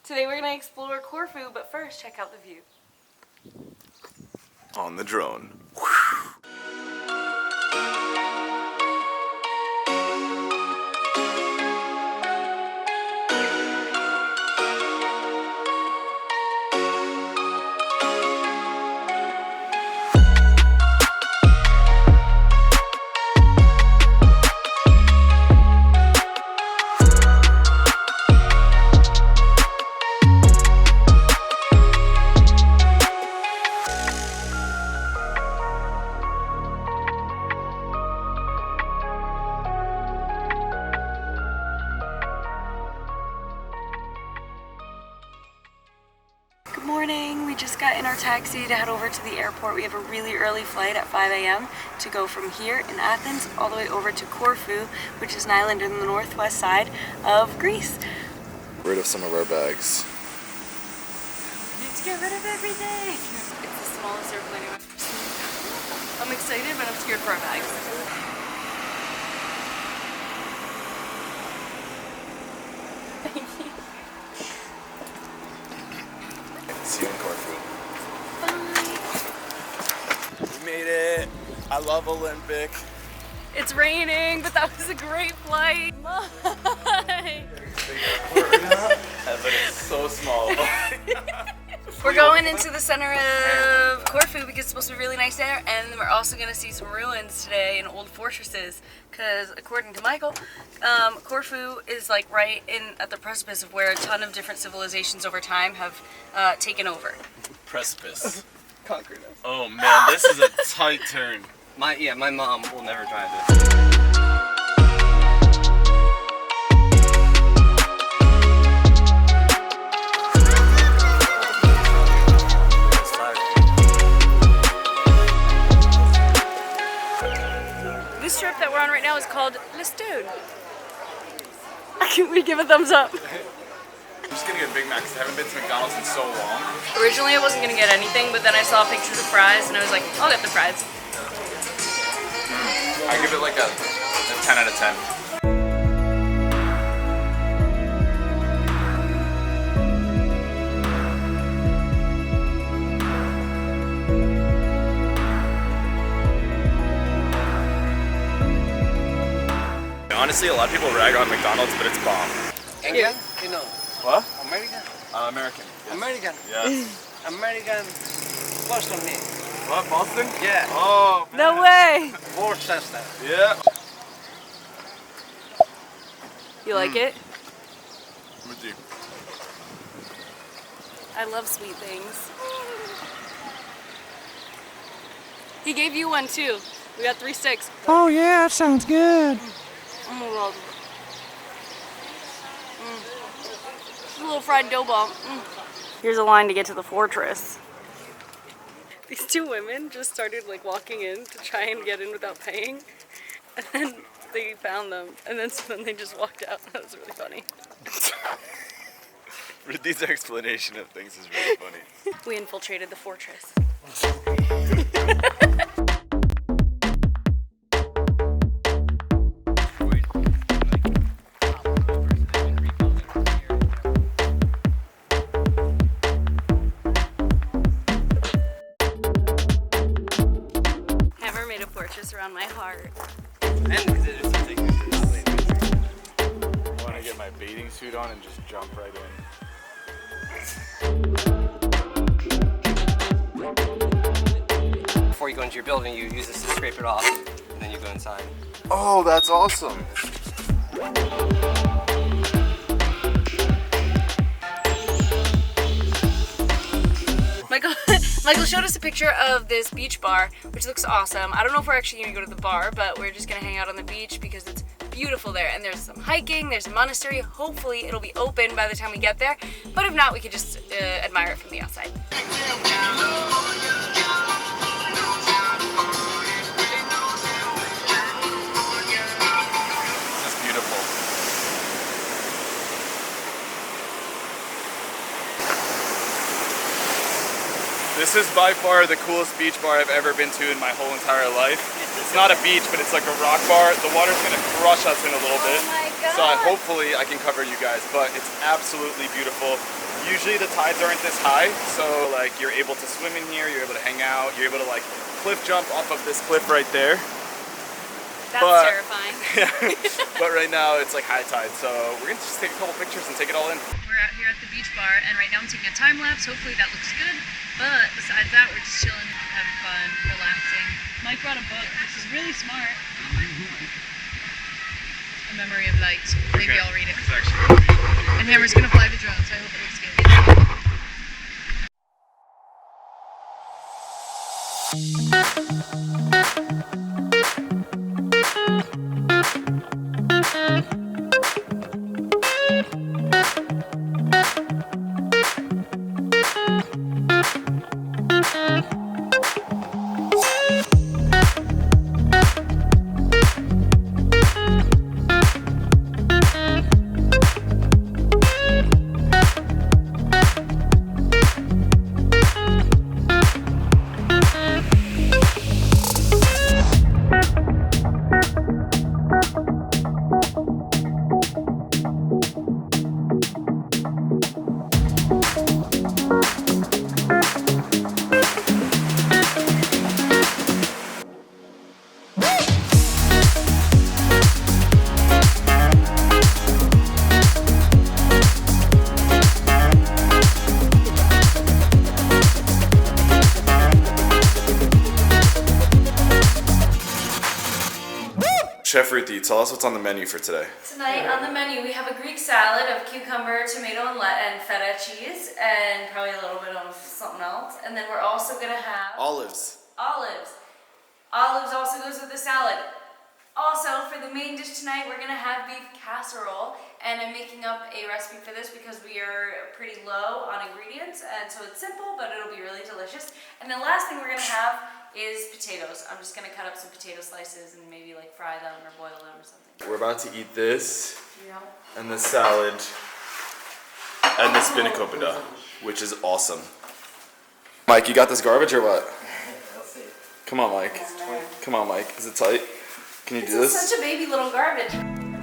Today we're gonna explore Corfu, but first check out the view. On the drone. Good morning. We just got in our taxi to head over to the airport. We have a really early flight at 5 a.m. to go from here in Athens all the way over to Corfu, which is an island in the northwest side of Greece. Rid of some of our bags. We need to get rid of everything. It's the smallest airplane I've ever seen. I'm excited, but I'm scared for our bags. Thank you. See you in Corfu. Bye. We made it. I love Olympic. It's raining, but that was a great flight. Bye. But it's so small. We're going into the center of Corfu because it's supposed to be really nice there, and we're also going to see some ruins today and old fortresses because according to Michael, Corfu is like right in at the precipice of where a ton of different civilizations over time have taken over. Precipice. Conquered us. Oh man, this is a tight turn. My mom will never drive this. This trip that we're on right now is called Listune. We give a thumbs up. I'm just gonna get a Big Mac because I haven't been to McDonald's in so long. Originally I wasn't going to get anything, but then I saw pictures of fries and I was like, I'll get the fries. I give it like a 10 out of 10. Honestly, a lot of people rag on McDonald's, but it's bomb. Indian? You know. What? American? American. Yes. American. Yes. American. Boston me. What, Boston? Yeah. Oh, man. No way! Worcester. Yeah. You like it? With you. I love sweet things. He gave you one too. We got 3 sticks. Oh yeah, that sounds good. Oh my god. Just a little fried dough ball. Here's a line to get to the fortress. These 2 women just started like walking in to try and get in without paying. And then they found them. And then they just walked out. That was really funny. Rudy's explanation of things is really funny. We infiltrated the fortress. Never made a fortress around my heart. And there's something. I want to get my bathing suit on and just jump right in. Before you go into your building, you use this to scrape it off, and then you go inside. Oh, that's awesome. Michael showed us a picture of this beach bar, which looks awesome. I don't know if we're actually gonna go to the bar, but we're just gonna hang out on the beach because it's beautiful there. And there's some hiking, there's a monastery. Hopefully it'll be open by the time we get there. But if not, we could just admire it from the outside. That's beautiful. This is by far the coolest beach bar I've ever been to in my whole entire life. It's not a beach, but it's like a rock bar. The water's gonna crush us in a little bit. Oh my God. So hopefully I can cover you guys, but it's absolutely beautiful. Usually the tides aren't this high, so like you're able to swim in here, you're able to hang out, you're able to like cliff jump off of this cliff right there. That's terrifying. Yeah, but right now it's like high tide, so we're gonna just take a couple pictures and take it all in. We're out here at the beach bar, and right now I'm taking a time lapse. Hopefully that looks good. But besides that, we're just chilling, having fun, relaxing. Mike brought a book, which is really smart. A Memory of Light. Maybe I'll read it. And Hammer's gonna fly the drone, so I hope it looks good. Chef Ruthie, tell us what's on the menu for today. Tonight on the menu we have a Greek salad of cucumber, tomato, and feta cheese, and probably a little bit of something else. And then we're also gonna have Olives. olives. Olives also goes with the salad. Also, for the main dish tonight, we're gonna have beef casserole, and I'm making up a recipe for this because we are pretty low on ingredients, and so it's simple, but it'll be really delicious. And the last thing we're gonna have is potatoes. I'm just gonna cut up some potato slices and maybe like fry them or boil them or something. We're about to eat this, Yeah. and the salad, and the spinacopita, which is awesome. Mike, you got this garbage or what? Come on, Mike. Come on, Mike. Is it tight? Can you do This this? is such a baby little garbage.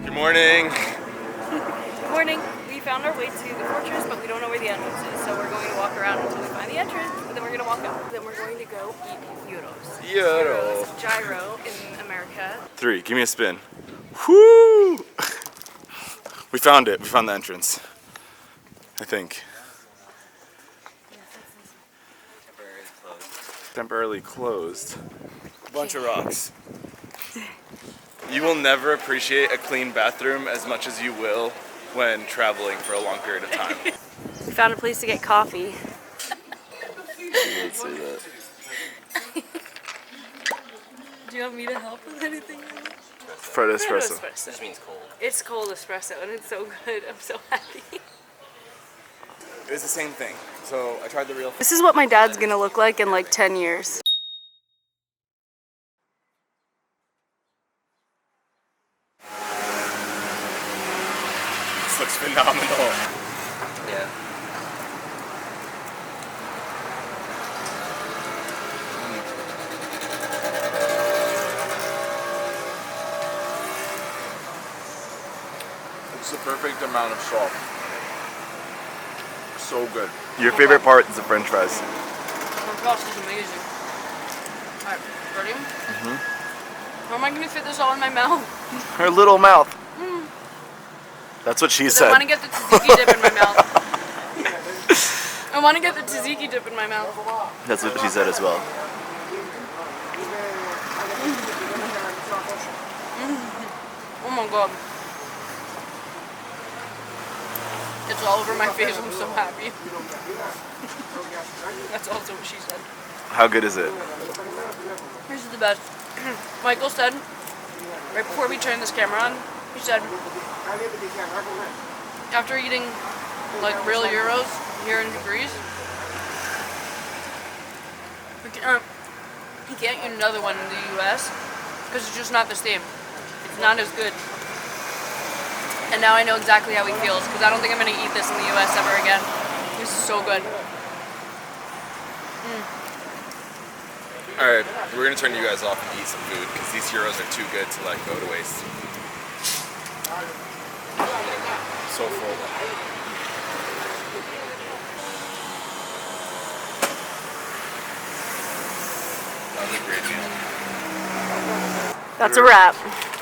Good morning. Good morning. We found our way to the fortress, but we don't know where the entrance is, so we're going to walk around until we find the entrance, and then we're going to walk up. Then we're going to go eat gyros. Gyro. Gyro in America. 3, give me a spin. Whoo! We found it. We found the entrance. I think. Temporarily closed. Bunch of rocks. You will never appreciate a clean bathroom as much as you will when traveling for a long period of time. We found a place to get coffee. Let's see that. Do you want me to help with anything? Freddo espresso. This means cold. It's cold espresso, and it's so good. I'm so happy. It was the same thing. So I tried the real. This is what my dad's gonna look like in like 10 years. This looks phenomenal. Yeah. It's the perfect amount of salt. So good. Your favorite part is the French fries. The sauce is amazing. Alright, ready? How am I gonna fit this all in my mouth? Her little mouth. That's what she I said. want to get the tzatziki dip in my mouth. I want to get the tzatziki dip in my mouth. That's what she said as well. Oh my god. It's all over my face. I'm so happy. That's also what she said. How good is it? This is the best. Michael said, right before we turned this camera on, he said, after eating like real gyros here in Greece, you can't eat another one in the US because it's just not the same. It's not as good. And now I know exactly how he feels because I don't think I'm going to eat this in the US ever again. This is so good. Alright, we're gonna turn you guys off and eat some food because these gyros are too good to let go to waste. so full. That was a great meal. That's a wrap.